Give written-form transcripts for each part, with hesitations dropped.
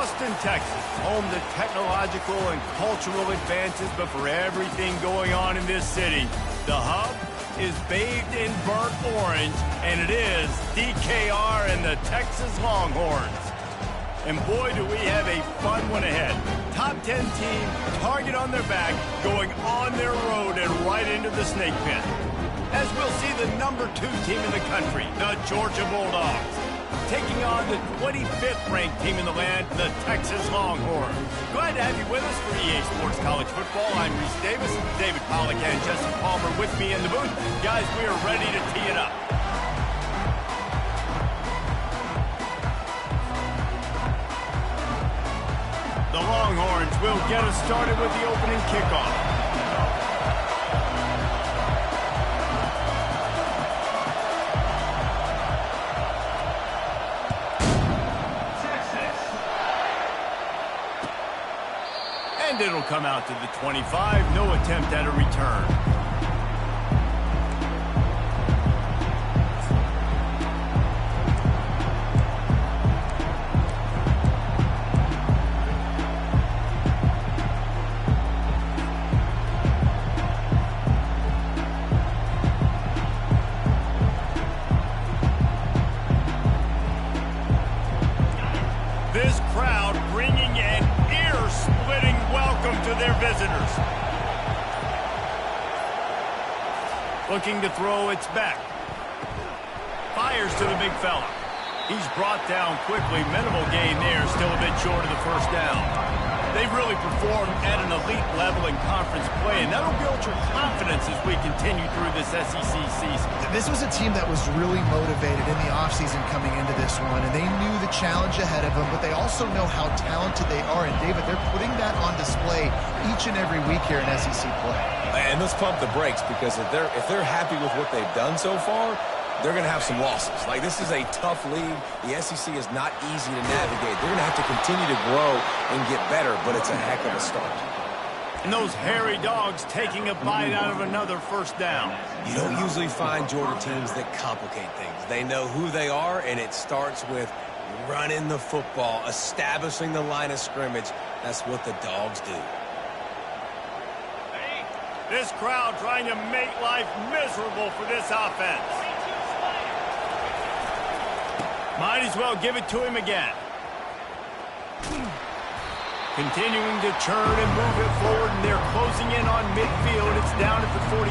Austin, Texas, home to technological and cultural advances, but for everything going on in this city, the hub is bathed in burnt orange, and it is DKR and the Texas Longhorns. And boy, do we have a fun one ahead. Top 10 team, target on their back, going on their road and right into the snake pit. As we'll see the number 2 team in the country, the Georgia Bulldogs, taking on the 25th ranked team in the land, the Texas Longhorns. Glad to have you with us for EA Sports College Football. I'm Reese Davis, David Pollack and Jesse Palmer with me in the booth. Guys, we are ready to tee it up. The Longhorns will get us started with the opening kickoff. And it'll come out to the 25. No attempt at a return. This crowd bringing an ear-splitting welcome to their visitors. Looking to throw, it's back. Fires to the big fella. He's brought down quickly. Minimal gain there, still a bit short of the first down. They've really performed at an elite level in conference play, and that'll build your confidence as we continue through this SEC season. This was a team that was really motivated in the offseason coming into this one, and they knew the challenge ahead of them, but they also know how talented they are. And, David, they're putting that on display each and every week here in SEC play. And let's pump the brakes, because if they're happy with what they've done so far, they're going to have some losses. Like, this is a tough league. The SEC is not easy to navigate. They're going to have to continue to grow and get better, but it's a heck of a start. And those hairy dogs taking a bite out of another first down. You don't usually find Georgia teams that complicate things. They know who they are, and it starts with running the football, establishing the line of scrimmage. That's what the dogs do. This crowd trying to make life miserable for this offense. Might as well give it to him again. Continuing to churn and move it forward, and they're closing in on midfield. It's down at the 48.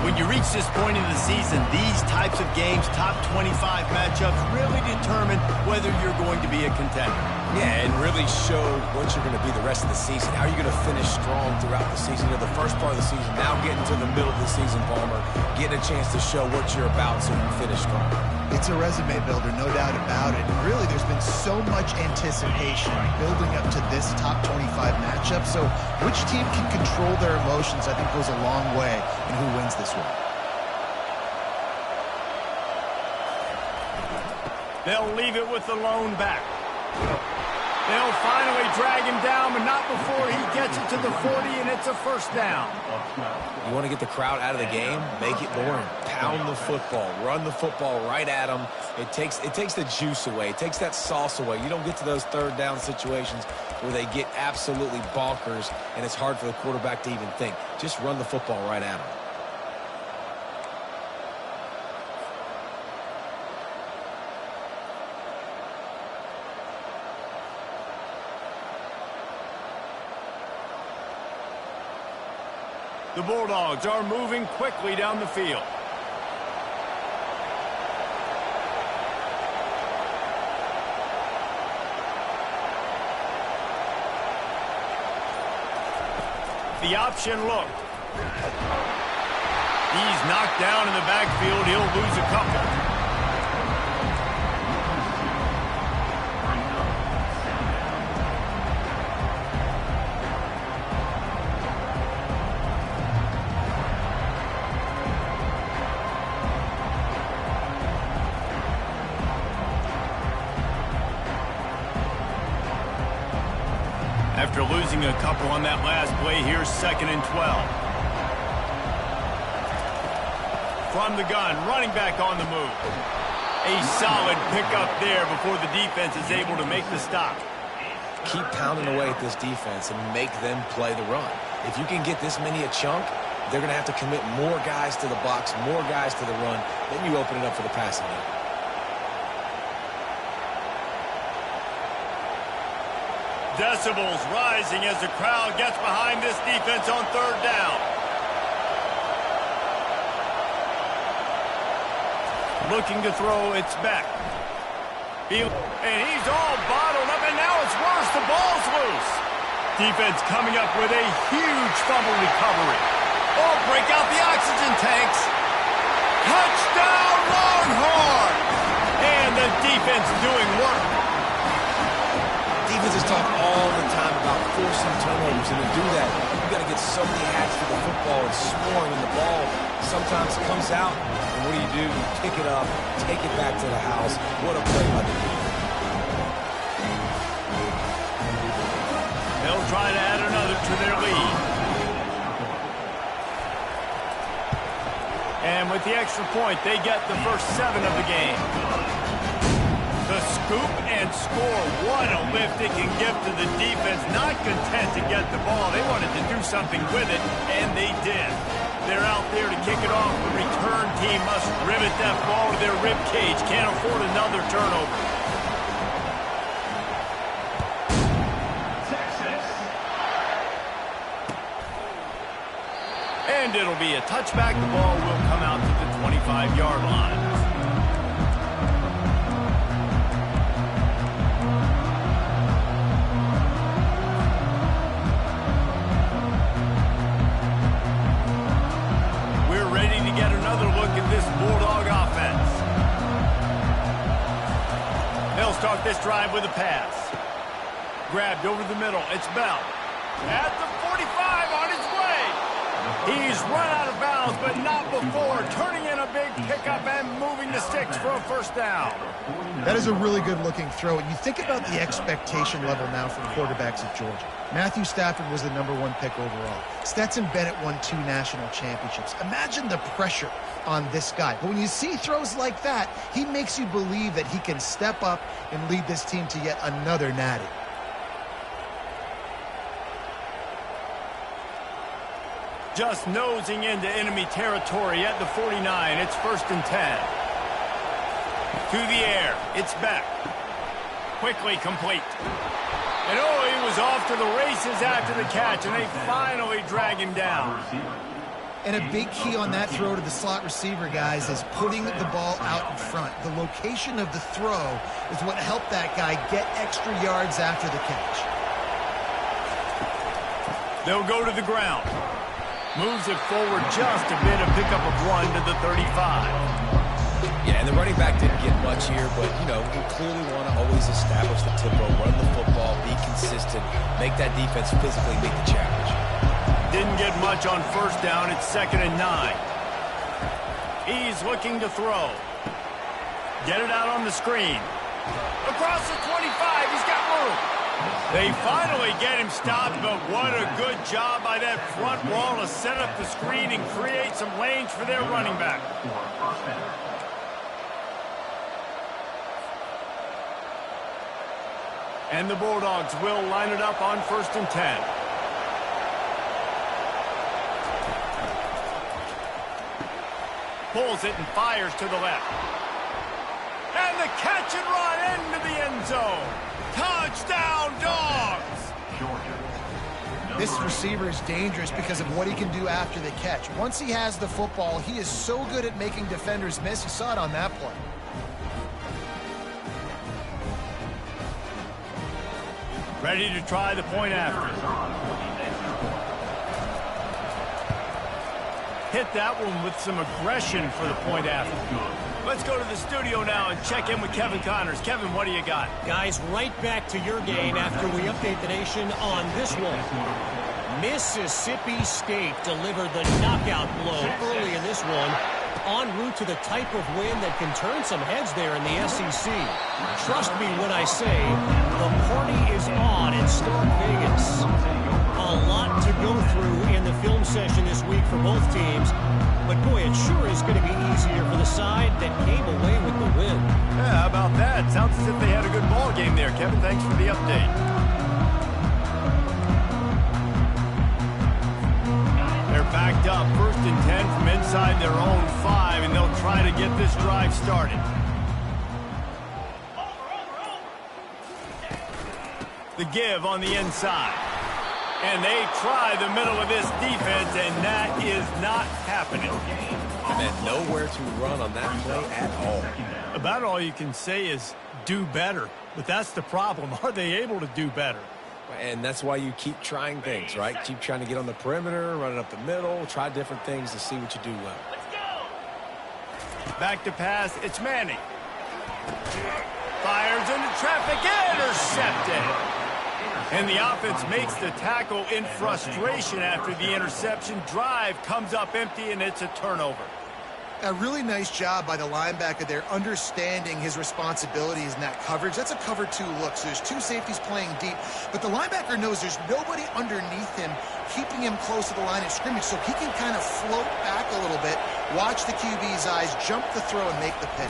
When you reach this point in the season, these types of games, top 25 matchups, really determine whether you're going to be a contender. Yeah, and really show what you're going to be the rest of the season. How are you going to finish strong throughout the season? You know, the first part of the season, now getting to the middle of the season, Palmer, getting a chance to show what you're about so you can finish strong. It's a resume builder, no doubt about it. And really, there's been so much anticipation building up to this top 25 matchup. So which team can control their emotions, I think, goes a long way in who wins this one. They'll leave it with the lone back. They'll finally drag him down, but not before he gets it to the 40, and it's a first down. You want to get the crowd out of the game? Make it boring. Pound the football. Run the football right at them. It takes the juice away. It takes that sauce away. You don't get to those third down situations where they get absolutely bonkers, and it's hard for the quarterback to even think. Just run the football right at them. The Bulldogs are moving quickly down the field. The option look. He's knocked down in the backfield. He'll lose a couple. After losing a couple on that last play, here's 2nd and 12. From the gun, running back on the move. A solid pickup there before the defense is able to make the stop. keep pounding away at this defense and make them play the run. If you can get this many a chunk, they're going to have to commit more guys to the box, more guys to the run. Then you open it up for the passing game. Decibels rising as the crowd gets behind this defense on third down. Looking to throw, it's back. And he's all bottled up, and now it's worse. The ball's loose. Defense coming up with a huge fumble recovery. Oh, break out the oxygen tanks. Touchdown, Longhorn! And the defense doing work. Defenses talk all the time about forcing turnovers, and to do that, you've got to get so many hats to the football and scoring, and the ball sometimes comes out. And what do? You pick it up, take it back to the house. What a play by the defense. They'll try to add another to their lead. And with the extra point, they get the first 7 of the game. The scoop and score. What a lift it can give to the defense. Not content to get the ball. They wanted to do something with it, and they did. They're out there to kick it off. The return team must rivet that ball to their rib cage. Can't afford another turnover. And it'll be a touchback. The ball will come out to the 25-yard line. We're ready to get another look at this Bulldog offense. They'll start this drive with a pass. Grabbed over the middle. It's Bell. At the 45 on his way. He's run out of bounds, but not before turning in a big pickup and moving the sticks for a first down. That is a really good-looking throw. And you think about the expectation level now for quarterbacks at Georgia. Matthew Stafford was the #1 pick overall. Stetson Bennett won 2 national championships. Imagine the pressure on this guy. But when you see throws like that, he makes you believe that he can step up and lead this team to yet another natty. Just nosing into enemy territory at the 49. It's 1st and 10. To the air. It's back. Quickly complete. And oh, he was off to the races after the catch, and they finally drag him down. And a big key on that throw to the slot receiver, guys, is putting the ball out in front. The location of the throw is what helped that guy get extra yards after the catch. They'll go to the ground. Moves it forward just a bit, a pickup of 1 to the 35. Yeah, and the running back didn't get much here, but, you know, you clearly want to always establish the tempo, run the football, be consistent, make that defense physically meet the challenge. Didn't get much on first down. It's 2nd and 9. He's looking to throw. Get it out on the screen. Across the 25. He's got room. They finally get him stopped, but what a good job by that front wall to set up the screen and create some lanes for their running back. And the Bulldogs will line it up on 1st and 10. Pulls it and fires to the left. And the catch and run into the end zone. Touchdown, Dogs! This receiver is dangerous because of what he can do after the catch. Once he has the football, he is so good at making defenders miss. You saw it on that play. Ready to try the point after. Hit that one with some aggression for the point after. Let's go to the studio now and check in with Kevin Connors. Kevin, what do you got? Guys, right back to your game after we update the nation on this one. Mississippi State delivered the knockout blow early in this one, en route to the type of win that can turn some heads there in the SEC. Trust me when I say the party is on in Stark Vegas. A lot to go through in the film session this week for both teams. But, boy, it sure is going to be easier for the side that came away with the win. Yeah, how about that? Sounds as if they had a good ball game there. Kevin, thanks for the update. up 1st and 10 from inside their own 5, and they'll try to get this drive started. The give on the inside. And they try the middle of this defense, and that is not happening. And nowhere to run on that play at all. About all you can say is do better. But that's the problem. Are they able to do better? And that's why you keep trying things, right? Keep trying to get on the perimeter, run it up the middle, try different things to see what you do well. Back to pass. It's Manning. Fires into traffic. Intercepted. And the offense makes the tackle in frustration after the interception. Drive comes up empty, and it's a turnover. A really nice job by the linebacker there, understanding his responsibilities in that coverage. That's a cover 2 look, so there's 2 safeties playing deep. But the linebacker knows there's nobody underneath him keeping him close to the line of scrimmage, so he can kind of float back a little bit, watch the QB's eyes, jump the throw, and make the pick.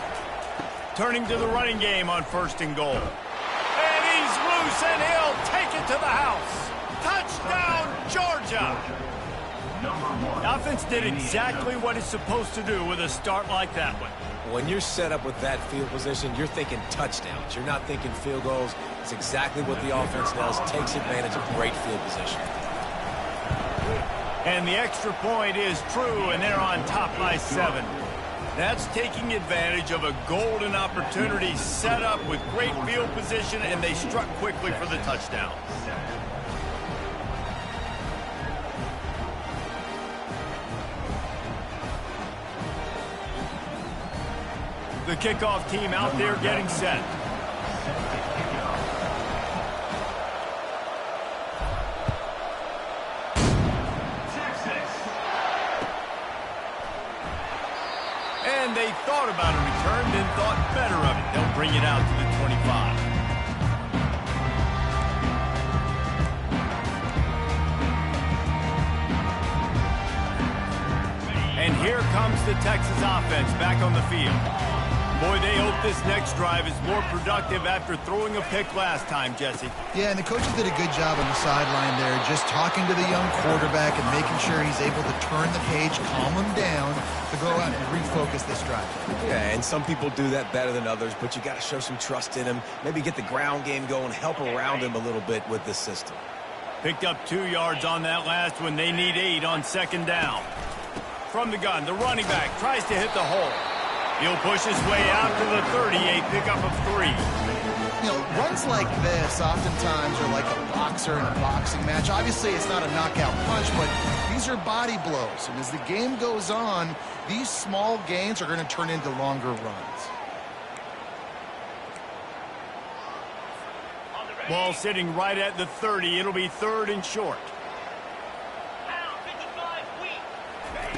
Turning to the running game on 1st and goal. And he's loose, and he'll take it to the house. Touchdown, Georgia! The offense did exactly what it's supposed to do with a start like that one. When you're set up with that field position, you're thinking touchdowns. You're not thinking field goals. It's exactly what the offense does. Takes advantage of great field position. And the extra point is true, and they're on top by 7. That's taking advantage of a golden opportunity set up with great field position, and they struck quickly for the touchdown. The kickoff team out there getting set. And they thought about a return, then thought better of it. They'll bring it out to the 25. And here comes the Texas offense back on the field. Boy, they hope this next drive is more productive after throwing a pick last time, Jesse. Yeah, and the coaches did a good job on the sideline there, just talking to the young quarterback and making sure he's able to turn the page, calm him down, to go out and refocus this drive. Yeah, and some people do that better than others, but you got to show some trust in him. Maybe get the ground game going, help around him a little bit with this system. Picked up 2 yards on that last one. They need 8 on 2nd down. From the gun, the running back tries to hit the hole. He'll push his way out to the 30, a pickup of 3. You know, runs like this oftentimes are like a boxer in a boxing match. Obviously, it's not a knockout punch, but these are body blows. And as the game goes on, these small gains are going to turn into longer runs. Ball sitting right at the 30. It'll be 3rd and short.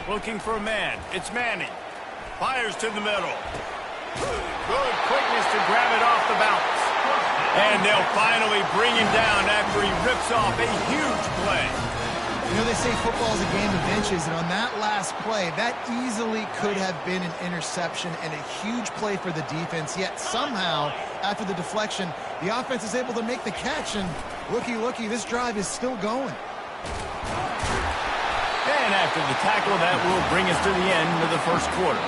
Looking for a man. It's Manning. Fires to the middle. Good quickness to grab it off the bounce. And they'll finally bring him down after he rips off a huge play. You know, they say football is a game of inches, and on that last play, that easily could have been an interception and a huge play for the defense, yet somehow, after the deflection, the offense is able to make the catch, and looky, this drive is still going. And after the tackle, that will bring us to the end of the 1st quarter.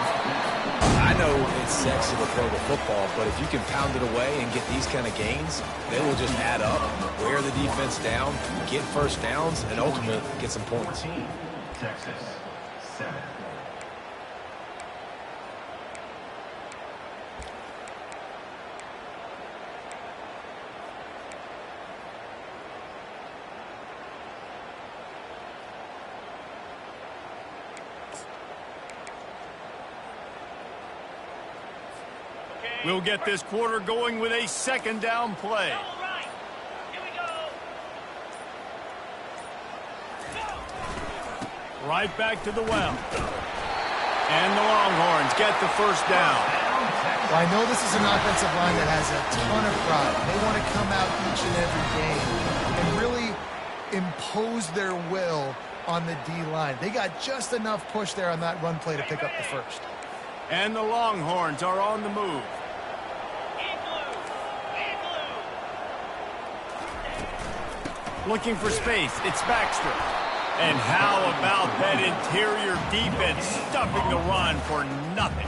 I know it's sexy to throw the football, but if you can pound it away and get these kind of gains, they will just add up, wear the defense down, get 1st downs, and ultimately get some points. Texas, 7. We'll get this quarter going with a 2nd down play. Right back to the well. And the Longhorns get the 1st down. Well, I know this is an offensive line that has a ton of pride. They want to come out each and every game and really impose their will on the D-line. They got just enough push there on that run play to pick up the 1st. And the Longhorns are on the move. Looking for space. It's Baxter. And how about that interior defense stuffing the run for nothing?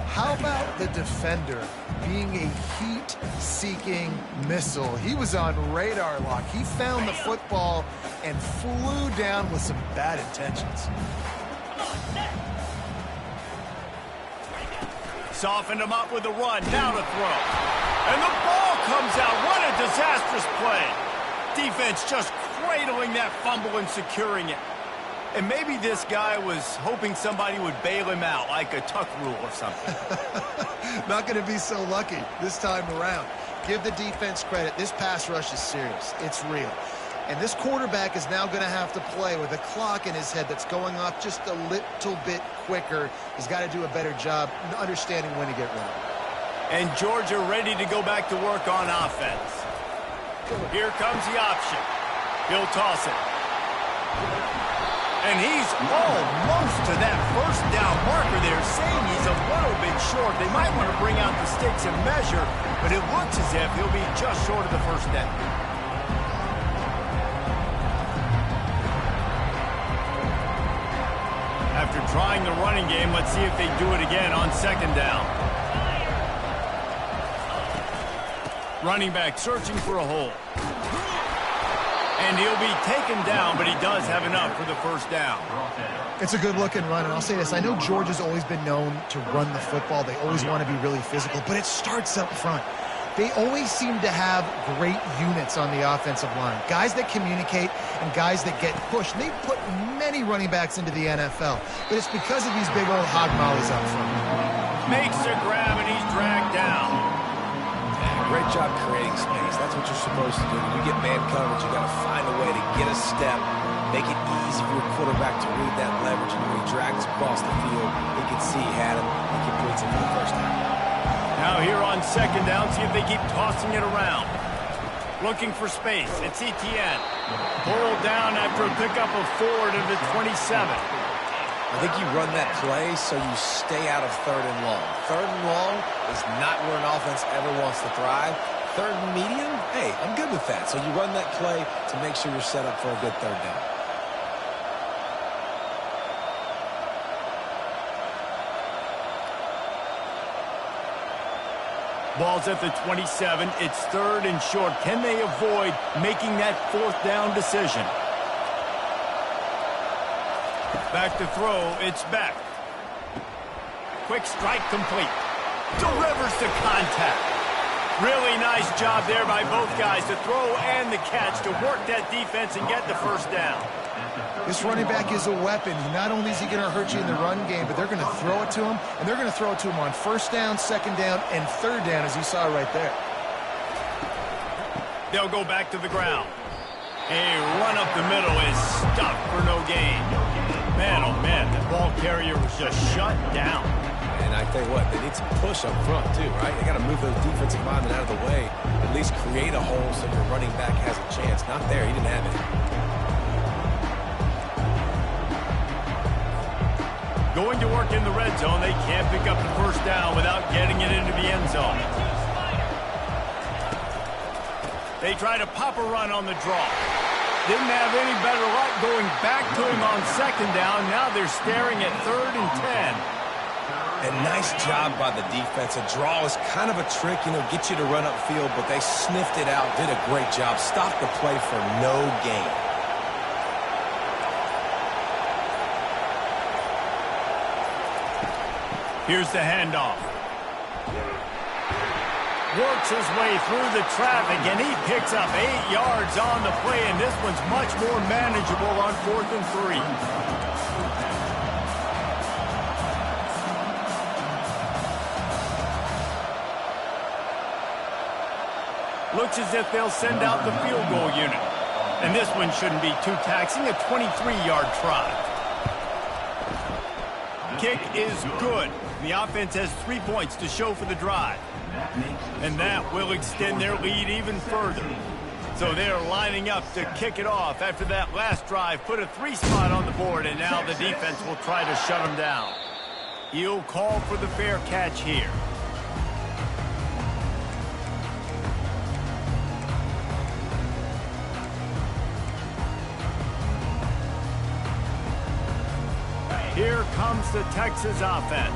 How about the defender being a heat-seeking missile? He was on radar lock. He found the football and flew down with some bad intentions. Softened him up with the run, now to throw. And the ball comes out. What a disastrous play. Defense just cradling that fumble and securing it. And maybe this guy was hoping somebody would bail him out, like a tuck rule or something. Not going to be so lucky this time around. Give the defense credit. This pass rush is serious. It's real. And this quarterback is now going to have to play with a clock in his head that's going off just a little bit quicker. He's got to do a better job understanding when to get rid of it. And Georgia ready to go back to work on offense. Here comes the option. He'll toss it. And he's almost to that first down marker there, saying he's a little bit short. They might want to bring out the sticks and measure, but it looks as if he'll be just short of the first down. After trying the running game, let's see if they do it again on second down. Running back searching for a hole. And he'll be taken down, but he does have enough for the first down. It's a good-looking run, and I'll say this. I know Georgia's always been known to run the football. They always want to be really physical, but it starts up front. They always seem to have great units on the offensive line. Guys that communicate and guys that get pushed. They put many running backs into the NFL, but it's because of these big old hog mollies up front. Makes a grab, and he's dragged down. Great job creating space. That's what you're supposed to do. When you get man coverage, you got to find a way to get a step, make it easy for your quarterback to read that leverage, and when he drags across the field, he can see he had him, he completes it for the first down. Now here on second down, see if they keep tossing it around. Looking for space. It's Etienne. Pulled down after a pickup of 4 to the 27. I think you run that play so you stay out of third and long. Third and long is not where an offense ever wants to thrive. Third and medium, hey, I'm good with that. So you run that play to make sure you're set up for a good third down. Ball's at the 27. It's third and short. Can they avoid making that fourth down decision? Back to throw, it's Beck. Quick strike complete. Delivers the contact. Really nice job there by both guys to throw and the catch to work that defense and get the first down. This running back is a weapon. Not only is he going to hurt you in the run game, but they're going to throw it to him, and they're going to throw it to him on first down, second down, and third down, as you saw right there. They'll go back to the ground. A run up the middle is stuffed for no gain. Man, oh man, the ball carrier was just shut down. And I tell you what, they need some push up front too, right? They got to move those defensive linemen out of the way, at least create a hole so your running back has a chance. Not there, he didn't have it. Going to work in the red zone, they can't pick up the first down without getting it into the end zone. They try to pop a run on the draw. Didn't have any better luck going back to him on second down. Now they're staring at 3rd and 10. And nice job by the defense. A draw is kind of a trick, you know, get you to run upfield, but they sniffed it out, did a great job, stopped the play for no gain. Here's the handoff. Works his way through the traffic, and he picks up 8 yards on the play, and this one's much more manageable on 4th and 3. Looks as if they'll send out the field goal unit. And this one shouldn't be too taxing, a 23-yard try. Kick is good. The offense has 3 points to show for the drive. And that will extend their lead even further. So they're lining up to kick it off after that last drive. Put a 3 spot on the board, and now the defense will try to shut them down. He'll call for the fair catch here. Here comes the Texas offense.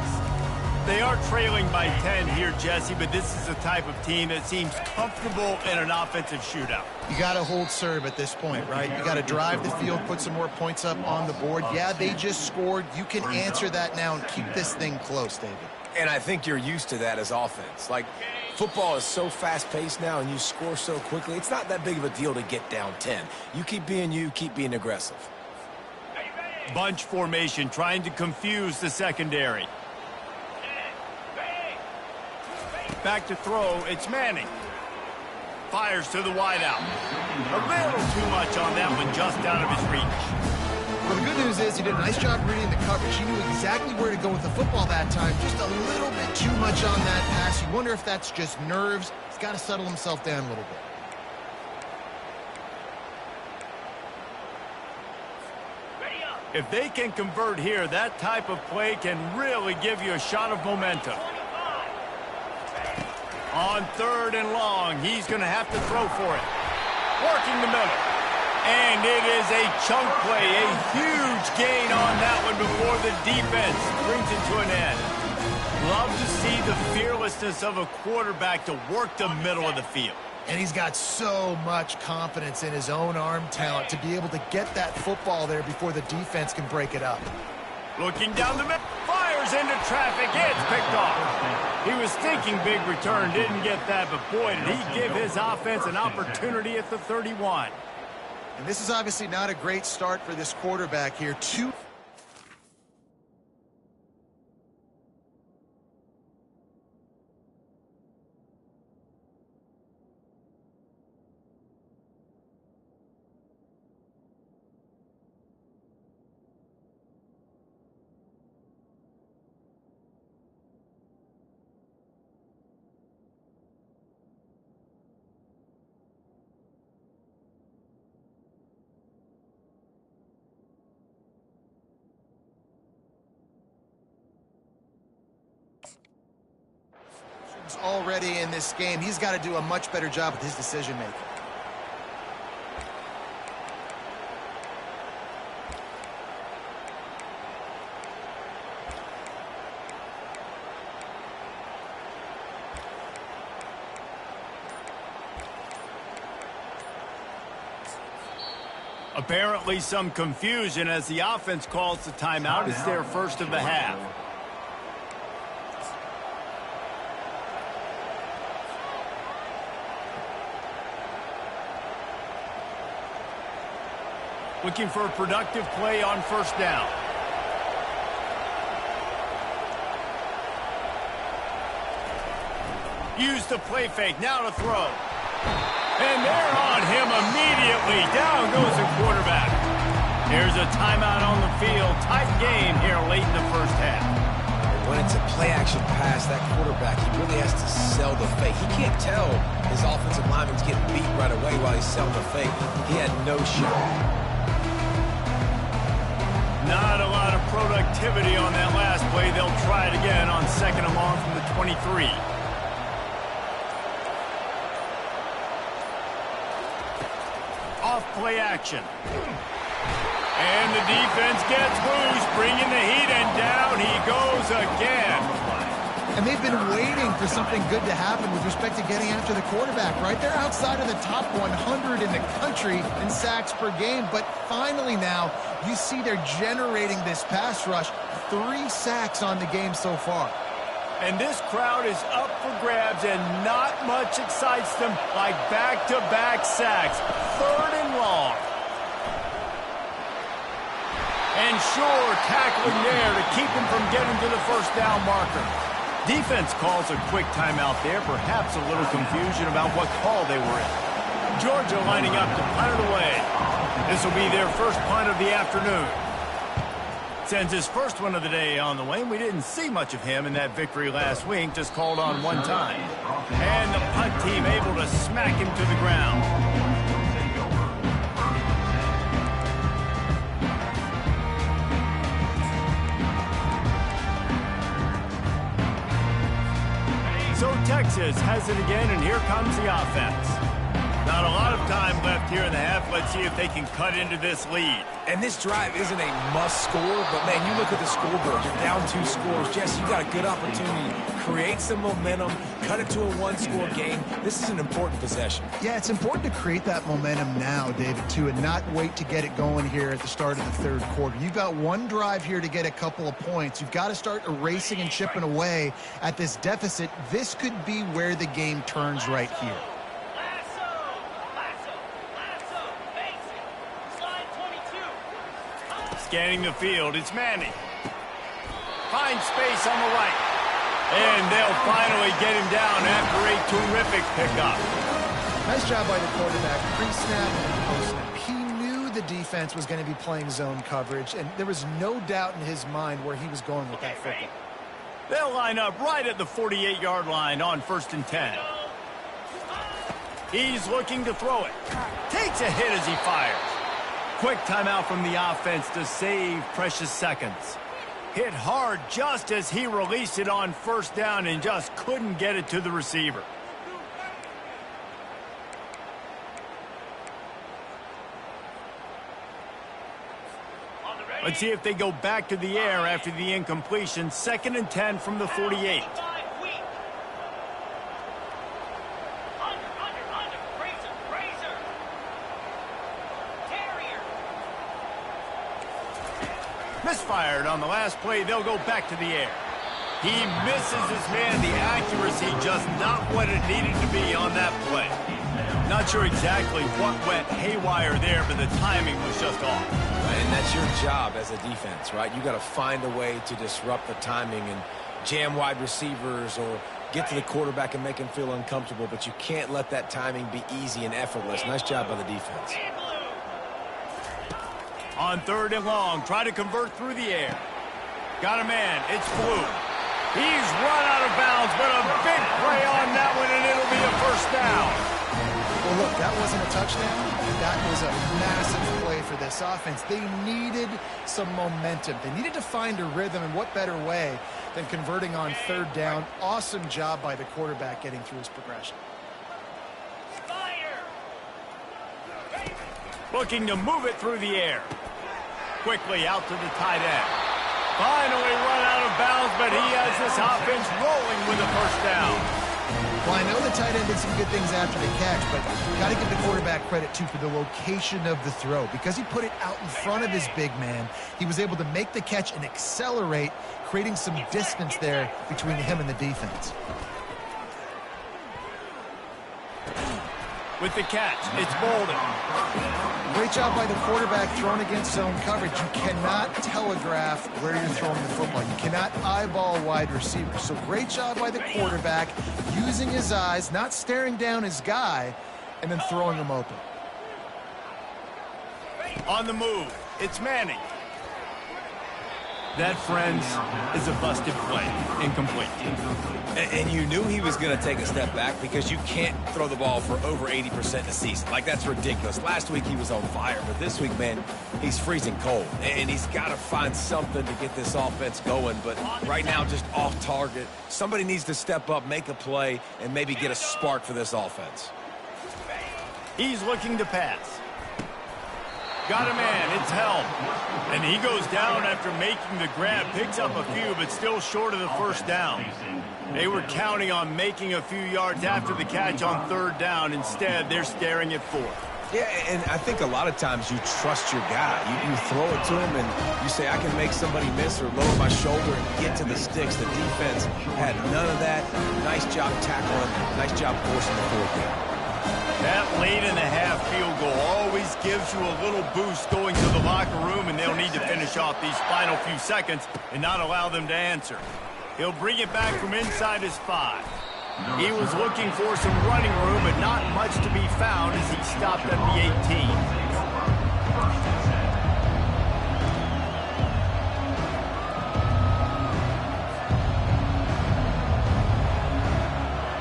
They are trailing by 10 here, Jesse, but this is the type of team that seems comfortable in an offensive shootout. You got to hold serve at this point, right? You got to drive the field, put some more points up on the board. Yeah, they just scored. You can answer that now and keep this thing close, David. And I think you're used to that as offense. Like, football is so fast-paced now and you score so quickly, it's not that big of a deal to get down 10. You keep being aggressive. Bunch formation, trying to confuse the secondary. Back to throw, it's Manning. Fires to the wideout. A little too much on that one, just out of his reach. Well, the good news is he did a nice job reading the coverage. He knew exactly where to go with the football that time. Just a little bit too much on that pass. You wonder if that's just nerves. He's got to settle himself down a little bit. If they can convert here, that type of play can really give you a shot of momentum. On 3rd and long, he's going to have to throw for it. Working the middle. And it is a chunk play, a huge gain on that one before the defense brings it to an end. Love to see the fearlessness of a quarterback to work the middle of the field. And he's got so much confidence in his own arm talent to be able to get that football there before the defense can break it up. Looking down the middle, fires into traffic, it's picked off. He was thinking big return, didn't get that, but boy, did he give his offense an opportunity at the 31. And this is obviously not a great start for this quarterback here. Already in this game, he's got to do a much better job with his decision making. Apparently some confusion as the offense calls the timeout. It's their first of the half. Looking for a productive play on 1st down. Use the play fake, now to throw. And they're on him immediately. Down goes the quarterback. Here's a timeout on the field. Tight game here late in the first half. When it's a play-action pass, that quarterback, he really has to sell the fake. He can't tell his offensive lineman's getting beat right away while he's selling the fake. He had no shot. Not a lot of productivity on that last play. They'll try it again on 2nd and long from the 23. Off play action. And the defense gets loose, bringing the heat, and down he goes again. And they've been waiting for something good to happen with respect to getting after the quarterback, right? They're outside of the top 100 in the country in sacks per game, but finally now you see they're generating this pass rush. 3 sacks on the game so far. And this crowd is up for grabs, and not much excites them like back-to-back sacks. 3rd and long. And sure, tackling there to keep him from getting to the 1st down marker. Defense calls a quick timeout there, perhaps a little confusion about what call they were in. Georgia lining up to punt it away. This will be their first punt of the afternoon. Sends his first one of the day on the way. We didn't see much of him in that victory last week, just called on one time. And the punt team able to smack him to the ground. So Texas has it again, and here comes the offense. Not a lot of time left here in the half. Let's see if they can cut into this lead. And this drive isn't a must score, but, man, you look at the scoreboard. You're down 2 scores. Jesse, you got a good opportunity. Create some momentum. Cut it to a 1-score game. This is an important possession. Yeah, it's important to create that momentum now, David, too, and not wait to get it going here at the start of the third quarter. You've got one drive here to get a couple of points. You've got to start erasing and chipping away at this deficit. This could be where the game turns right here. Scanning the field, it's Manning. Finds space on the right. And they'll finally get him down after a terrific pickup. Nice job by the quarterback, pre-snap and post-snap. He knew the defense was going to be playing zone coverage, and there was no doubt in his mind where he was going with that football. They'll line up right at the 48-yard line on 1st and 10. He's looking to throw it. Takes a hit as he fires. Quick timeout from the offense to save precious seconds. Hit hard just as he released it on 1st down and just couldn't get it to the receiver. Let's see if they go back to the air after the incompletion. 2nd and 10 from the 48. Misfired on the last play. They'll go back to the air. He misses his man. The accuracy just not what it needed to be on that play. Not sure exactly what went haywire there, but the timing was just off. And that's your job as a defense, right? You got to find a way to disrupt the timing and jam wide receivers or get to the quarterback and make him feel uncomfortable, but you can't let that timing be easy and effortless. Nice job by the defense. On 3rd and long, try to convert through the air. Got a man, it's Blue. He's run out of bounds, but a big play on that one, and it'll be a 1st down. Well, look, that wasn't a touchdown. That was a massive play for this offense. They needed some momentum. They needed to find a rhythm, and what better way than converting on 3rd down. Awesome job by the quarterback getting through his progression. Looking to move it through the air. Quickly out to the tight end. Finally run out of bounds, but he has this offense rolling with a 1st down. Well, I know the tight end did some good things after the catch, but got to give the quarterback credit, too, for the location of the throw. Because he put it out in front of his big man, he was able to make the catch and accelerate, creating some distance there between him and the defense. With the catch, it's Bolden. Great job by the quarterback thrown against zone coverage. You cannot telegraph where you're throwing the football. You cannot eyeball wide receivers. So great job by the quarterback using his eyes, not staring down his guy, and then throwing him open. On the move, it's Manning. That, friends, is a busted play. Incomplete. And you knew he was going to take a step back because you can't throw the ball for over 80% in a season. Like, that's ridiculous. Last week he was on fire, but this week, man, he's freezing cold. And he's got to find something to get this offense going, but right now just off target. Somebody needs to step up, make a play, and maybe get a spark for this offense. He's looking to pass. Got a man, it's Helm. And he goes down after making the grab, picks up a few, but still short of the 1st down. They were counting on making a few yards after the catch on 3rd down. Instead, they're staring at 4th. Yeah, and I think a lot of times you trust your guy. You throw it to him, and you say, I can make somebody miss or lower my shoulder and get to the sticks. The defense had none of that. Nice job tackling. Nice job forcing the 4th down. That late-in-the-half field goal always gives you a little boost going to the locker room, and they'll need to finish off these final few seconds and not allow them to answer. He'll bring it back from inside his 5. He was looking for some running room, but not much to be found as he stopped at the 18.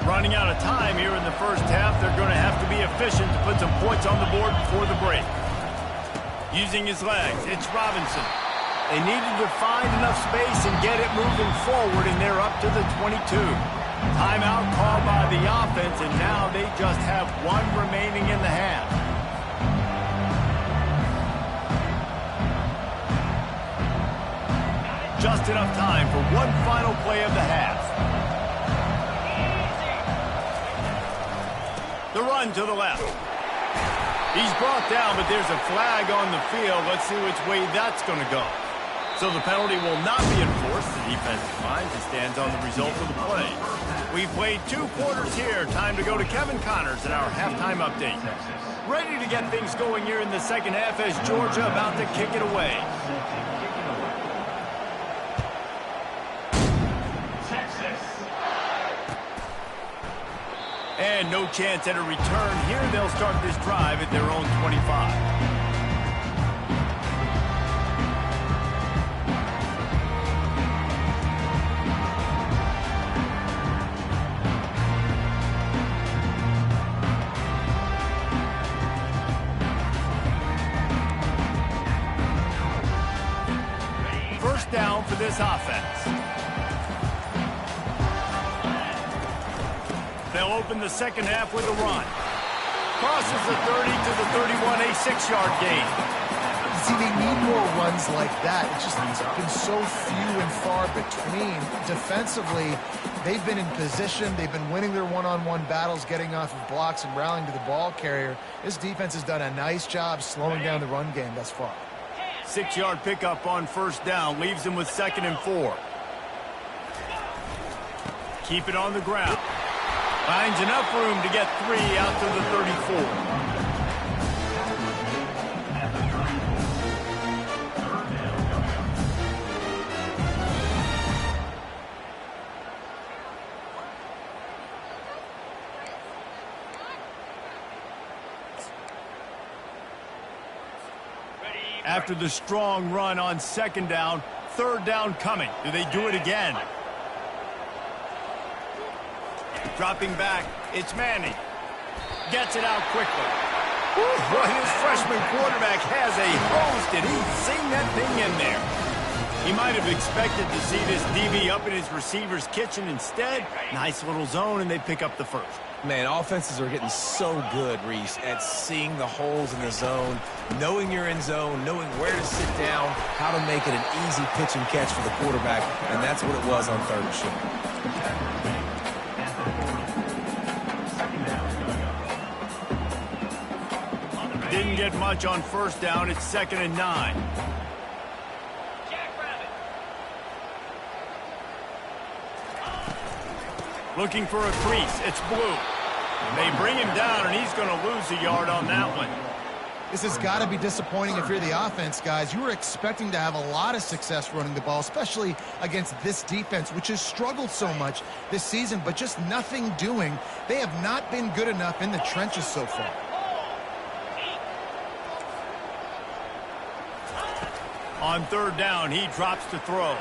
Running out of time here in the 1st half, they're going to have to be efficient to put some points on the board before the break. Using his legs, it's Robinson. They needed to find enough space and get it moving forward, and they're up to the 22. Timeout called by the offense, and now they just have one remaining in the half. Just enough time for one final play of the half. The run to the left. He's brought down, but there's a flag on the field. Let's see which way that's going to go. So the penalty will not be enforced. The defense finds and stands on the result of the play. We've played 2 quarters here. Time to go to Kevin Connors in our halftime update. Ready to get things going here in the second half as Georgia about to kick it away. And no chance at a return here. They'll start this drive at their own 25. First down for this offense. They'll open the second half with a run. Crosses the 30 to the 31, a 6-yard gain. See, they need more runs like that. It's been so few and far between. Defensively, they've been in position. They've been winning their one-on-one battles, getting off of blocks and rallying to the ball carrier. This defense has done a nice job slowing down the run game thus far. 6-yard pickup on first down leaves them with 2nd and 4. Keep it on the ground. Finds enough room to get 3 out to the 34. After the strong run on 2nd down, 3rd down coming. Do they do it again? Dropping back, it's Manning. Gets it out quickly. Boy, his freshman quarterback has a hose. Did he sing that thing in there? He might have expected to see this DB up in his receiver's kitchen. Instead, nice little zone, and they pick up the first. Man, offenses are getting so good, Reese, at seeing the holes in the zone, knowing you're in zone, knowing where to sit down, how to make it an easy pitch and catch for the quarterback, and that's what it was on 3rd and short. Didn't get much on 1st down. It's 2nd and 9. Looking for a crease. It's Blue. They bring him down, and he's going to lose a yard on that one. This has got to be disappointing if you're the offense, guys. You were expecting to have a lot of success running the ball, especially against this defense, which has struggled so much this season, but just nothing doing. They have not been good enough in the trenches so far. On 3rd down, he drops to throw.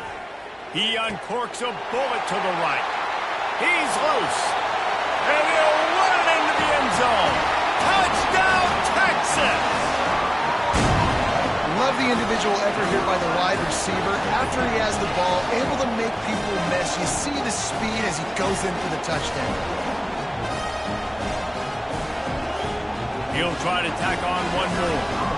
He uncorks a bullet to the right. He's loose. And he'll run it into the end zone. Touchdown, Texas! Love the individual effort here by the wide receiver. After he has the ball, able to make people miss. You see the speed as he goes in for the touchdown. He'll try to tack on one more.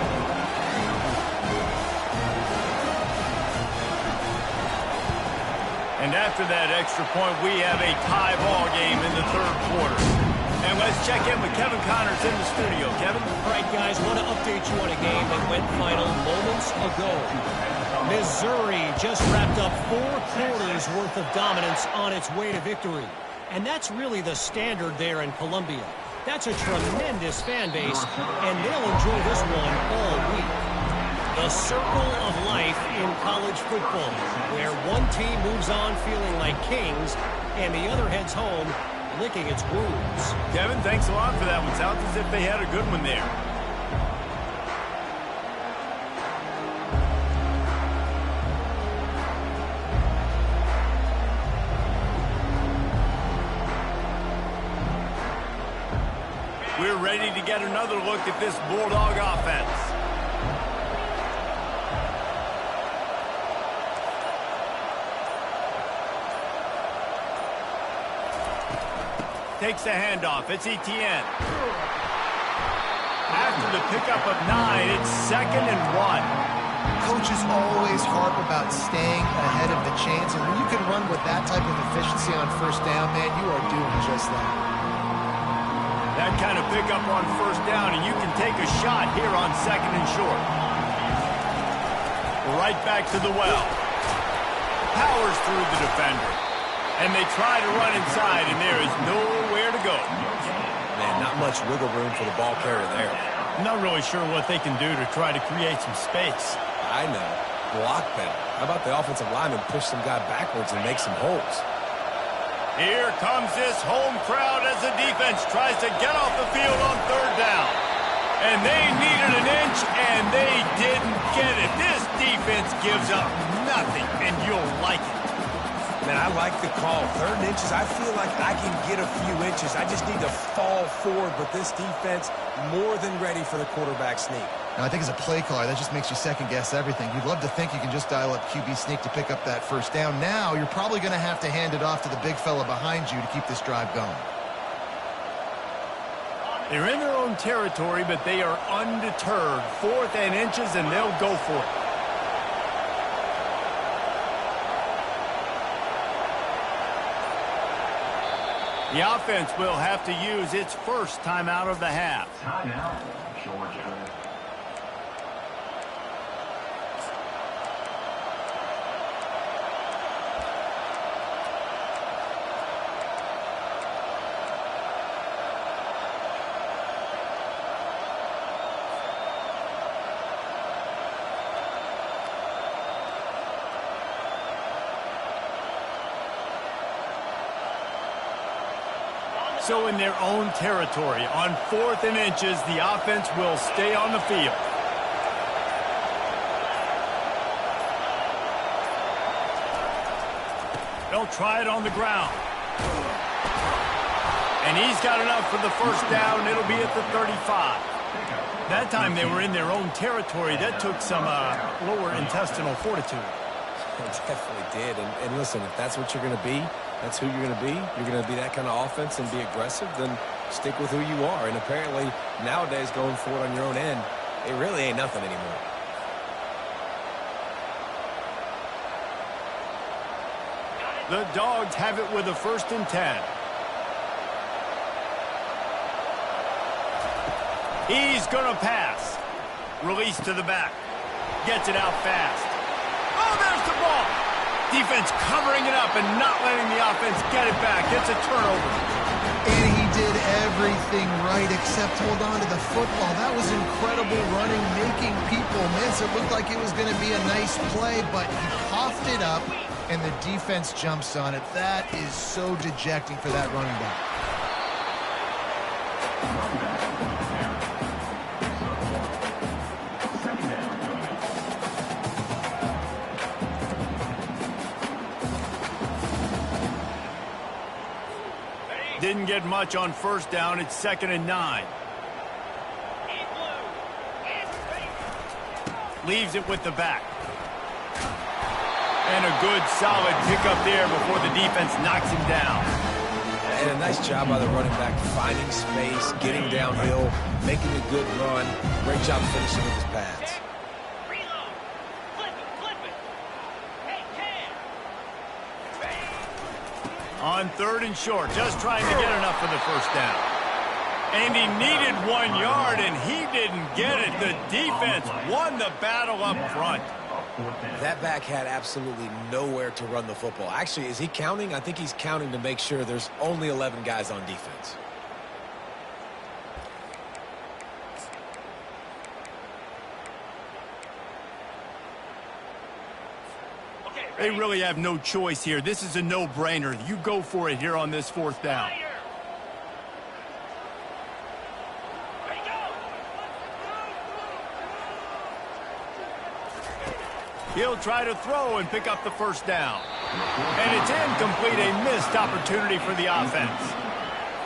And after that extra point, we have a tie ball game in the 3rd quarter. And let's check in with Kevin Connors in the studio. Kevin? All right, guys, want to update you on a game that went final moments ago. Missouri just wrapped up 4 quarters worth of dominance on its way to victory. And that's really the standard there in Columbia. That's a tremendous fan base, and they'll enjoy this one all week. The circle of life in college football, where one team moves on feeling like kings and the other heads home licking its wounds. Kevin, thanks a lot for that one. Sounds as if they had a good one there. We're ready to get another look at this Bulldog offense. takes the handoff. It's Etienne. After the pickup of 9, it's 2nd and 1. Coaches always harp about staying ahead of the chains, and when you can run with that type of efficiency on first down, man, you are doing just that. That kind of pickup on first down, and you can take a shot here on 2nd and short. Right back to the well. Powers through the defender. And they try to run inside, and there is nowhere to go. Man, not much wiggle room for the ball carrier there. I'm not really sure what they can do to try to create some space. I know. Block better. How about the offensive lineman push some guy backwards and make some holes? Here comes this home crowd as the defense tries to get off the field on 3rd down. And they needed an inch, and they didn't get it. This defense gives up nothing, and you'll like it. Man, I like the call. 3rd and inches, I feel like I can get a few inches. I just need to fall forward, but this defense more than ready for the quarterback sneak. Now, I think as a play caller, that just makes you second-guess everything. You'd love to think you can just dial up QB sneak to pick up that first down. Now, you're probably going to have to hand it off to the big fella behind you to keep this drive going. They're in their own territory, but they are undeterred. 4th and inches, and they'll go for it. The offense will have to use its first timeout of the half. Timeout, Georgia. So in their own territory, on 4th and inches, the offense will stay on the field. They'll try it on the ground. And he's got enough for the first down. It'll be at the 35. That time they were in their own territory. That took some lower intestinal fortitude. It definitely did. And listen, if that's what you're going to be, that's who you're going to be. You're going to be that kind of offense and be aggressive, then stick with who you are. And apparently, nowadays, going forward on your own end, it really ain't nothing anymore. The Dogs have it with a 1st and 10. He's going to pass. Release to the back. Gets it out fast. Oh, there's the ball. Defense covering it up and not letting the offense get it back. It's a turnover. And he did everything right except hold on to the football. That was incredible running, making people miss. It looked like it was going to be a nice play, but he coughed it up, and the defense jumps on it. That is so dejecting for that running back. Didn't get much on first down. It's 2nd and 9. Leaves it with the back. And a good, solid pickup there before the defense knocks him down. And a nice job by the running back, finding space, getting downhill, making a good run. Great job finishing with his pads. On 3rd and short, just trying to get enough for the first down. And he needed 1 yard, and he didn't get it. The defense won the battle up front. That back had absolutely nowhere to run the football. Actually, is he counting? I think he's counting to make sure there's only 11 guys on defense. They really have no choice here. This is a no-brainer. You go for it here on this 4th down. He'll try to throw and pick up the first down. And it's incomplete, a missed opportunity for the offense.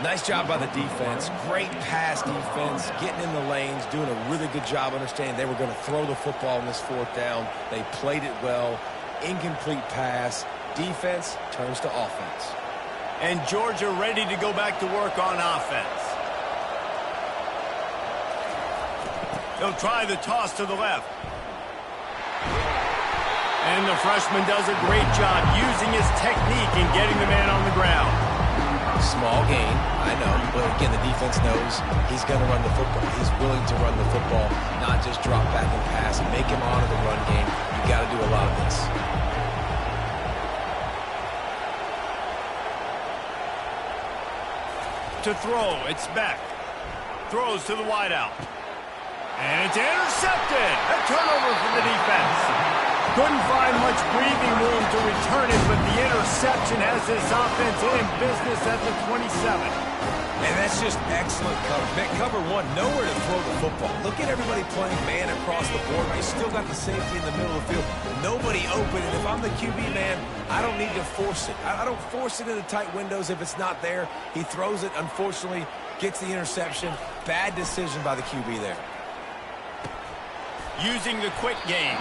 Nice job by the defense. Great pass defense, getting in the lanes, doing a really good job understanding they were going to throw the football on this 4th down. They played it well. Incomplete pass. Defense turns to offense. And Georgia ready to go back to work on offense. He'll try the toss to the left. And the freshman does a great job using his technique and getting the man on the ground. Small gain, I know, but again, the defense knows he's going to run the football. He's willing to run the football, not just drop back and pass and make him honor the run game. You got to do a lot of this. To throw, it's Beck. Throws to the wideout. And it's intercepted. A turnover for the defense. Couldn't find much breathing room to return it, but the interception has this offense in business at the 27. And that's just excellent coverage. Man, cover one, nowhere to throw the football. Look at everybody playing man across the board. You still got the safety in the middle of the field. Nobody open. And if I'm the QB, man, I don't need to force it. I don't force it into tight windows if it's not there. He throws it, unfortunately, gets the interception. Bad decision by the QB there. Using the quick game.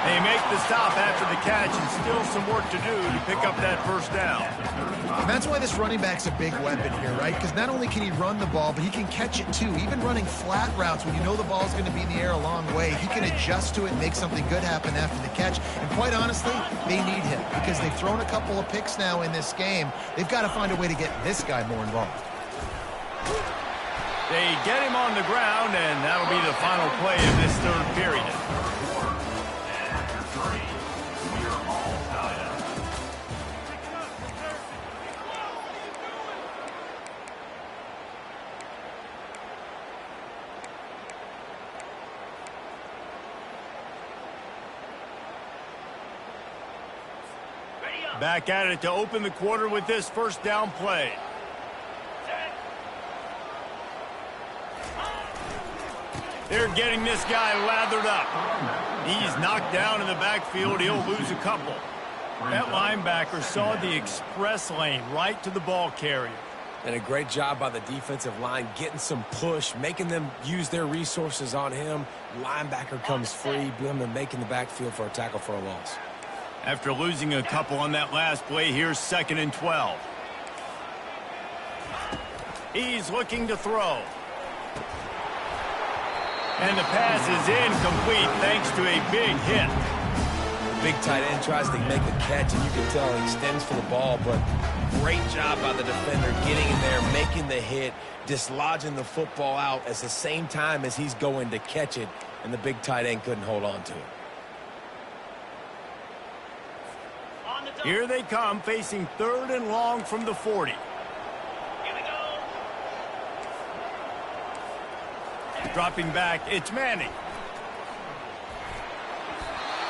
They make the stop after the catch and still some work to do to pick up that first down. And that's why this running back's a big weapon here, right? Because not only can he run the ball, but he can catch it too. Even running flat routes when you know the ball's going to be in the air a long way, he can adjust to it and make something good happen after the catch. And quite honestly, they need him because they've thrown a couple of picks now in this game. They've got to find a way to get this guy more involved. They get him on the ground, and that'll be the final play of this third period. And after 3, we are all tied up. Back at it to open the quarter with this first down play. They're getting this guy lathered up. He's knocked down in the backfield. He'll lose a couple. That linebacker saw the express lane right to the ball carrier. And a great job by the defensive line, getting some push, making them use their resources on him. Linebacker comes free, making the backfield for a tackle for a loss. After losing a couple on that last play, here's 2nd and 12. He's looking to throw. And the pass is incomplete thanks to a big hit. Big tight end tries to make a catch, and you can tell he extends for the ball, but great job by the defender getting in there, making the hit, dislodging the football out at the same time as he's going to catch it, and the big tight end couldn't hold on to it. Here they come, facing 3rd and long from the 40. Dropping back, it's Manning.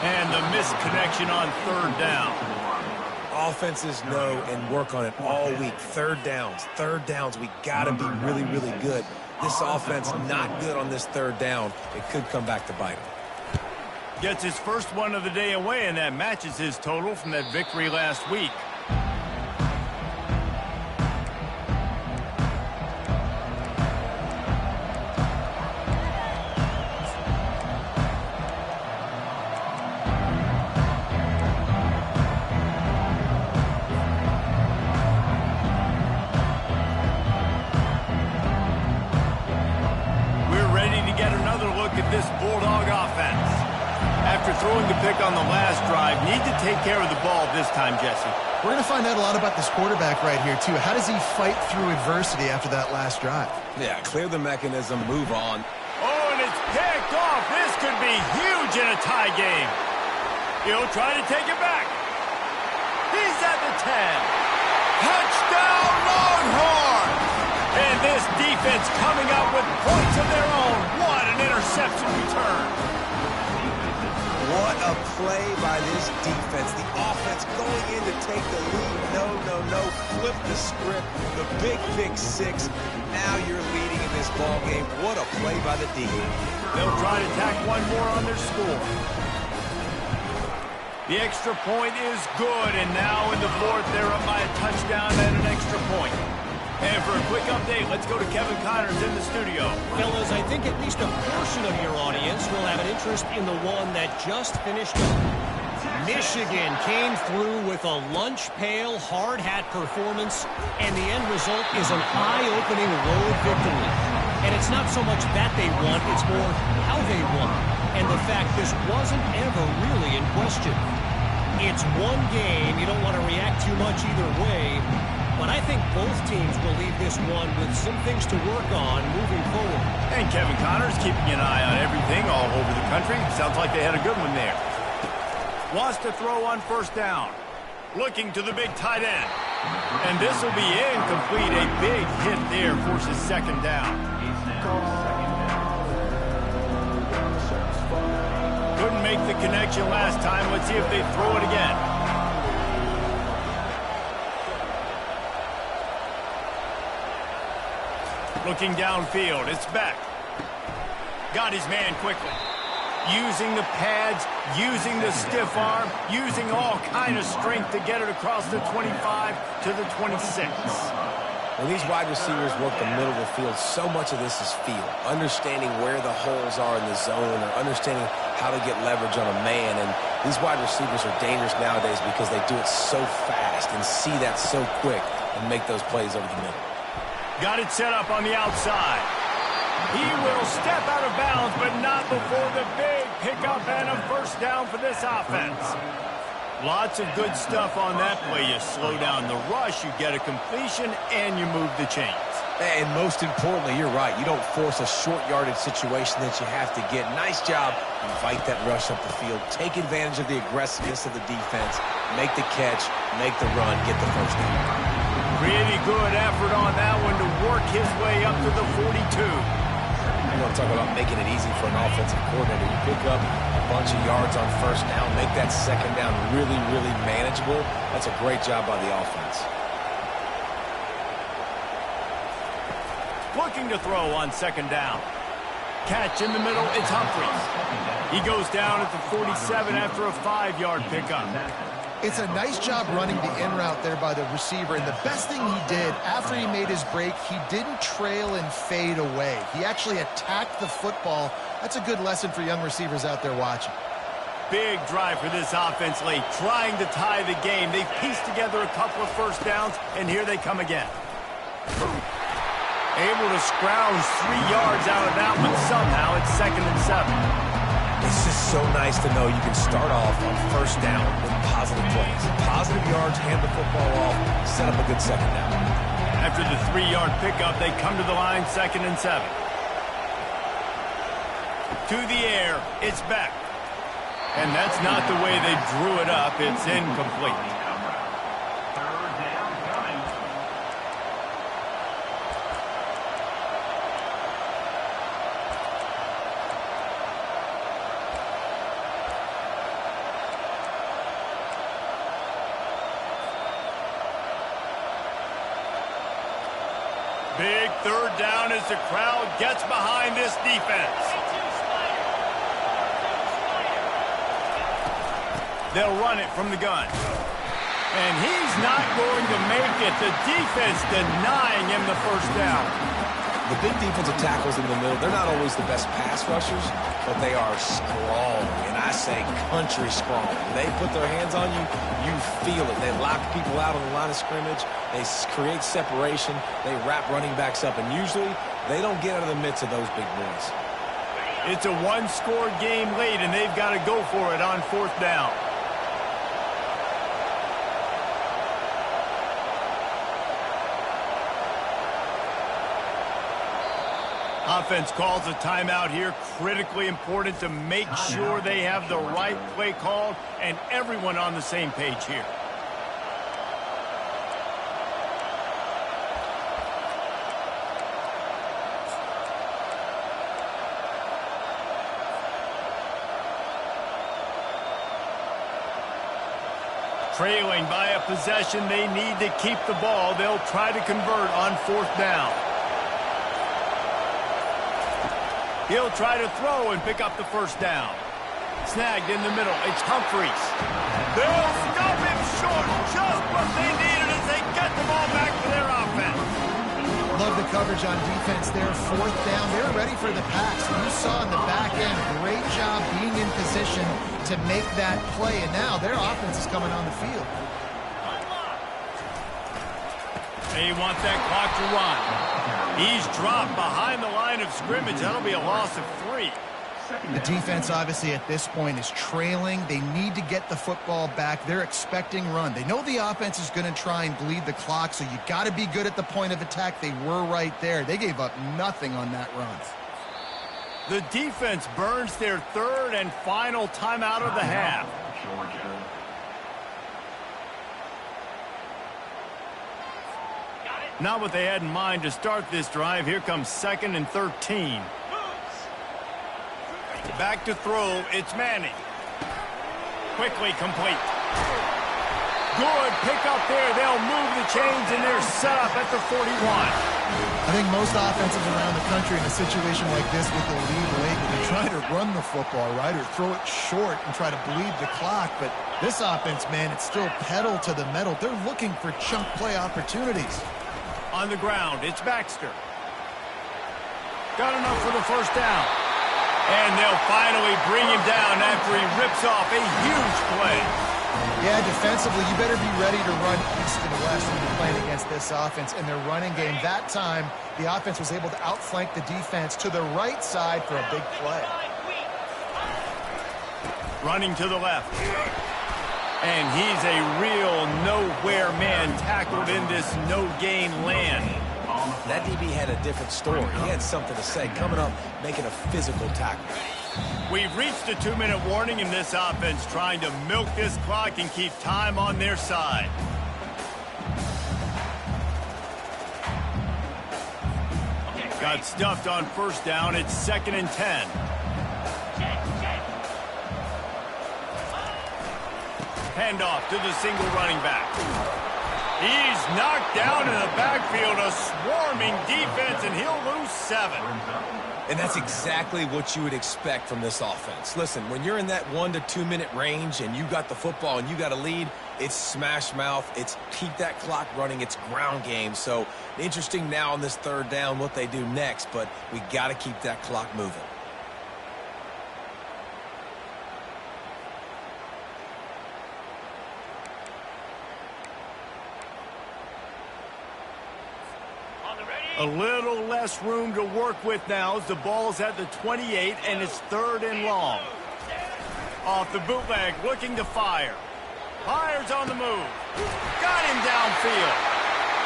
And the missed connection on 3rd down. Offenses know and work on it all week. Third downs, we got to be really, really good. This offense not good on this 3rd down. It could come back to bite him. Gets his first one of the day away, and that matches his total from that victory last week. This Bulldog offense. After throwing the pick on the last drive, need to take care of the ball this time, Jesse. We're going to find out a lot about this quarterback right here, too. How does he fight through adversity after that last drive? Yeah, clear the mechanism, move on. Oh, and it's picked off. This could be huge in a tie game. He'll try to take it back. He's at the 10. Touchdown, Longhorns! And this defense coming up with points of their own. What an interception return. What a play by this defense. The offense going in to take the lead. No. Flip the script. The big pick 6. Now you're leading in this ball game. What a play by the D. They'll try to tack one more on their score. The extra point is good, and now in the 4th, they're up by a touchdown and an extra point. And for a quick update, let's go to Kevin Connors in the studio. Fellas, I think at least a portion of your audience will have an interest in the one that just finished up. Michigan came through with a lunch pail hard hat performance, and the end result is an eye-opening road victory. And it's not so much that they won, it's more how they won, and the fact this wasn't ever really in question. It's one game. You don't want to react too much either way, but I think both teams will leave this one with some things to work on moving forward. And Kevin Connor's keeping an eye on everything all over the country. Sounds like they had a good one there. Wants to throw on first down. Looking to the big tight end. And this will be incomplete. A big hit there forces second down. Couldn't make the connection last time. Let's see if they throw it again. Looking downfield. It's Beck. Got his man quickly. Using the pads, using the stiff arm, using all kind of strength to get it across the 25 to the 26. When these wide receivers work the middle of the field, so much of this is feel. Understanding where the holes are in the zone or understanding how to get leverage on a man. And these wide receivers are dangerous nowadays because they do it so fast and see that so quick and make those plays over the middle. Got it set up on the outside. He will step out of bounds, but not before the big pickup and a first down for this offense. Lots of good stuff on that play. You slow down the rush, you get a completion, and you move the chains. And most importantly, you're right. You don't force a short yardage situation that you have to get. Nice job. Invite that rush up the field. Take advantage of the aggressiveness of the defense. Make the catch. Make the run. Get the first down. Really good effort on that one to work his way up to the 42. You want to talk about making it easy for an offensive coordinator. You pick up a bunch of yards on first down, make that second down really, really manageable. That's a great job by the offense. Looking to throw on second down. Catch in the middle, it's Humphries. He goes down at the 47 after a 5-yard pickup. It's a nice job running the in route there by the receiver, and the best thing he did after he made his break, he didn't trail and fade away. He actually attacked the football. That's a good lesson for young receivers out there watching. Big drive for this offense late, trying to tie the game. They've pieced together a couple of first downs, and here they come again. Able to scrounge 3 yards out of that one somehow. It's 2nd and 7. It's just so nice to know you can start off on first down with positive plays. Positive yards, hand the football off, set up a good second down. After the 3-yard pickup, they come to the line 2nd and 7. To the air, it's Beck. And that's not the way they drew it up. It's incomplete. Big 3rd down as the crowd gets behind this defense. They'll run it from the gun. And he's not going to make it. The defense denying him the first down. The big defensive tackles in the middle, they're not always the best pass rushers, but they are strong, and I say country strong. When they put their hands on you, you feel it. They lock people out on the line of scrimmage. They create separation. They wrap running backs up, and usually they don't get out of the midst of those big boys. It's a 1-score game late, and they've got to go for it on 4th down. Offense calls a timeout here. Critically important to make sure they have the right play called and everyone on the same page here. Trailing by a possession, they need to keep the ball. They'll try to convert on 4th down. He'll try to throw and pick up the first down. Snagged in the middle. It's Humphries. They'll stop him short. Just what they needed as they get the ball back to their offense. Love the coverage on defense there. 4th down. They're ready for the pass. You saw in the back end, great job being in position to make that play, and now their offense is coming on the field. They want that clock to run. He's dropped behind the line of scrimmage. That'll be a loss of 3. The defense, obviously, at this point is trailing. They need to get the football back. They're expecting run. They know the offense is going to try and bleed the clock, so you got to be good at the point of attack. They were right there. They gave up nothing on that run. The defense burns their 3rd and final timeout of the half. Not what they had in mind to start this drive. Here comes 2nd and 13. Back to throw. It's Manning. Quickly complete. Good pick up there. They'll move the chains, and they're set up at the 41. I think most offenses around the country in a situation like this with the lead late, they try to run the football, right, or throw it short and try to bleed the clock. But this offense, man, it's still pedal to the metal. They're looking for chunk play opportunities. On the ground, it's Baxter. Got enough for the first down. And they'll finally bring him down after he rips off a huge play. Yeah, defensively, you better be ready to run east and west when you're playing against this offense and their running game. That time, the offense was able to outflank the defense to the right side for a big play. Running to the left. And he's a real nowhere man tackled in this no-gain land. That DB had a different story. He had something to say, coming up, making a physical tackle. We've reached the 2-minute warning in this offense, trying to milk this clock and keep time on their side. Got stuffed on first down. It's 2nd and 10. Handoff to the single running back. He's knocked down in the backfield, a swarming defense, and he'll lose 7. And that's exactly what you would expect from this offense. Listen, when you're in that 1 to 2 minute range and you got the football and you got a lead, it's smash mouth, it's keep that clock running, it's ground game. So interesting now on this 3rd down what they do next, but we got to keep that clock moving. A little less room to work with now as the ball's at the 28 and it's 3rd and long. Off the bootleg, looking to fire. Fires on the move. Got him downfield.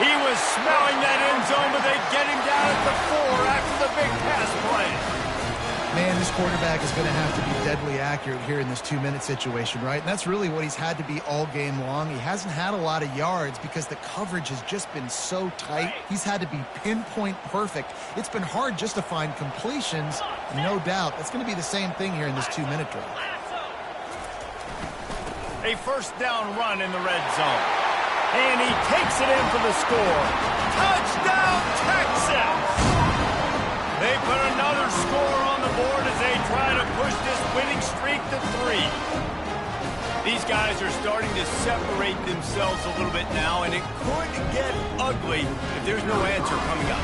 He was smelling that end zone, but they get him down at the 4 after the big pass play. Man, this quarterback is going to have to be deadly accurate here in this 2-minute situation, right? And that's really what he's had to be all game long. He hasn't had a lot of yards because the coverage has just been so tight. He's had to be pinpoint perfect. It's been hard just to find completions, no doubt. That's going to be the same thing here in this 2-minute drive. A first down run in the red zone. And he takes it in for the score. Touchdown, Texas! They put another score on the board as they try to push this winning streak to 3. These guys are starting to separate themselves a little bit now, and it could get ugly if there's no answer coming up.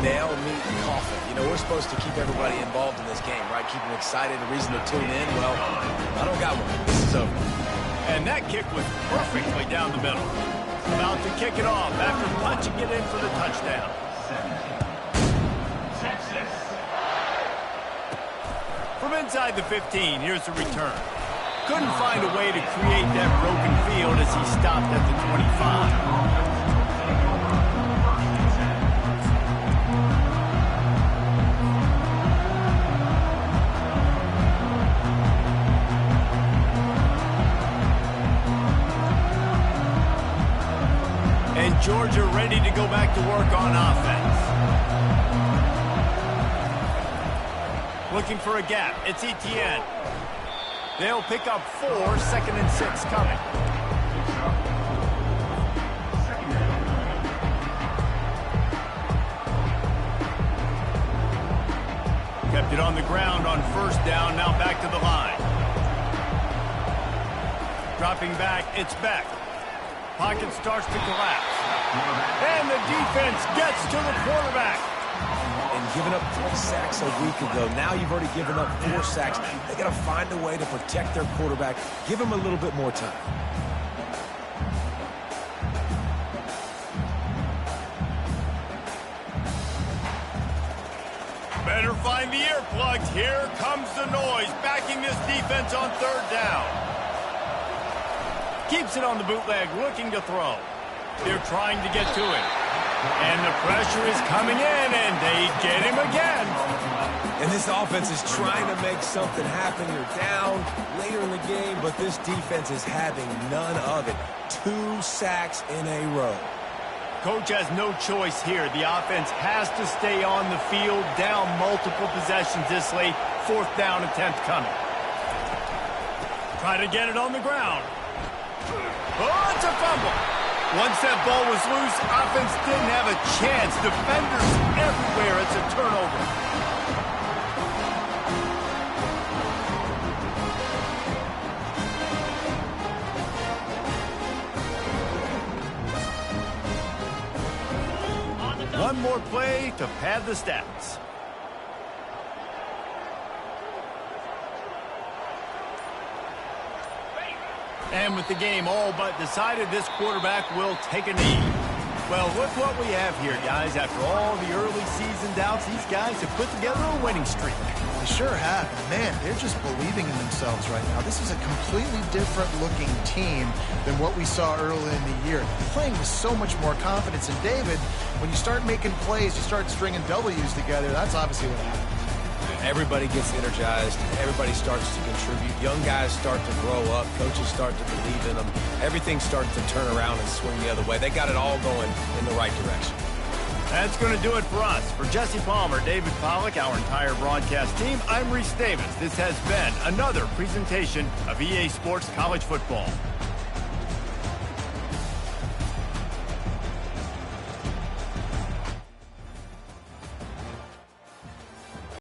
Nail, meat, and coffin. You know, we're supposed to keep everybody involved in this game, right? Keep them excited, a reason to tune in. Well, I don't got one. This is over. And that kick was perfectly down the middle. About to kick it off after punching it in for the touchdown. From inside the 15, here's the return. Couldn't find a way to create that broken field as he stopped at the 25. And Georgia ready to go back to work on offense. Looking for a gap. It's Etienne. They'll pick up 4, 2nd and 6 coming. Kept it on the ground on first down, now back to the line. Dropping back, it's Beck. Pocket starts to collapse. And the defense gets to the quarterback. and giving up 3 sacks a week ago. Now you've already given up 4 sacks. They got to find a way to protect their quarterback. Give him a little bit more time. Better find the earplugs. Here comes the noise, backing this defense on 3rd down. Keeps it on the bootleg, looking to throw. They're trying to get to it. And the pressure is coming in, and they get him again. And this offense is trying to make something happen. You're down later in the game, but this defense is having none of it. 2 sacks in a row. Coach has no choice here. The offense has to stay on the field, down multiple possessions this late. 4th down attempt coming. Try to get it on the ground. Oh, it's a fumble. Once that ball was loose, offense didn't have a chance. Defenders everywhere. It's a turnover. One more play to pad the stats. And with the game all but decided, this quarterback will take a knee. Well, look what we have here, guys. After all the early season doubts, these guys have put together a winning streak. They sure have. Man, they're just believing in themselves right now. This is a completely different looking team than what we saw early in the year. Playing with so much more confidence. And David, when you start making plays, you start stringing W's together, that's obviously what happens. Everybody gets energized. Everybody starts to contribute. Young guys start to grow up. Coaches start to believe in them. Everything starts to turn around and swing the other way. They got it all going in the right direction. That's going to do it for us. For Jesse Palmer, David Pollack, our entire broadcast team, I'm Reese Davis. This has been another presentation of EA Sports College Football.